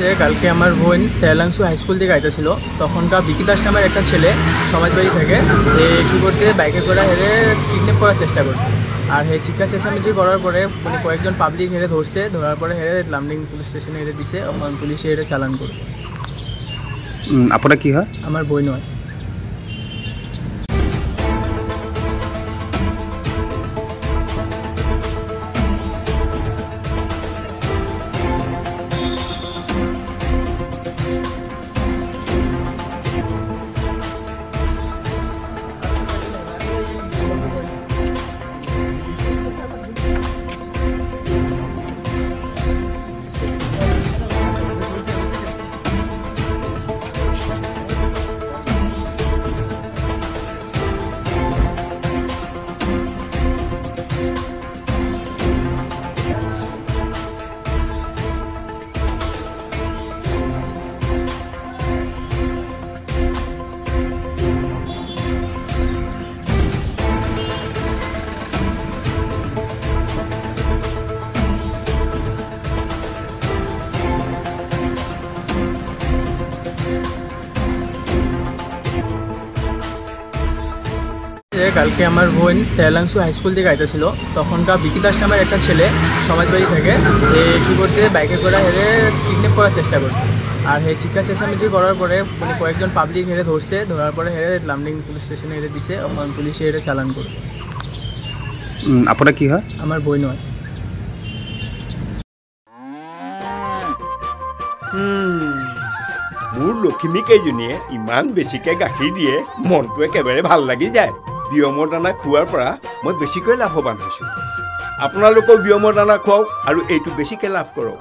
যে কালকে আমার বোন তেলাংশু হাই স্কুল থেকে আইতেছিল, তখনকার বিকি দাস নামের একটা ছেলে সমাজবাড়ি থেকে কী করছে, বাইকে করে হেরে কিডন্যাপ করার চেষ্টা করছে। আর হে চিৎকার চেঁচামেচি করার পরে মানে কয়েকজন পাবলিক হেরে ধরছে, ধরার পরে হেরে লামডিং পুলিশ স্টেশনে হেরে দিছে, পুলিশে হেরে চালান করে। আপনার কি হয়? আমার বোন হয়। কালকে আমার বোন তেলাংশু হাই স্কুল থেকে আইতেছিল, তখনকার বিকি দাস নামের একটা ছেলে সমাজবাড়ি থেকে কী করছে, বাইকে করে হেরে কিডন্যাপ করার চেষ্টা করছে। আর হে চিৎকার চেঁচামেচি করার পরে মানে কয়েকজন পাবলিক হেরে ধরছে, ধরার পরে হেরে লামডিং পুলিশ স্টেশনে হেরে দিছে, পুলিশে হেরে চালান করে। আপনার কি হয়? আমার বোন হয়। মোৰ লখিমীকেইজনীয়ে ইমান বেছিকৈ গাখীৰ দিয়ে, মনটো একেবাৰে ভাল লাগি যায়। বিয়মৰ দানা খোৱাৰ পৰা মই বেছিকৈ লাভৱান হৈছোঁ। আপোনালোকেও বিয়মৰ দানা খুৱাওক আৰু এইটো বেছিকৈ লাভ কৰক।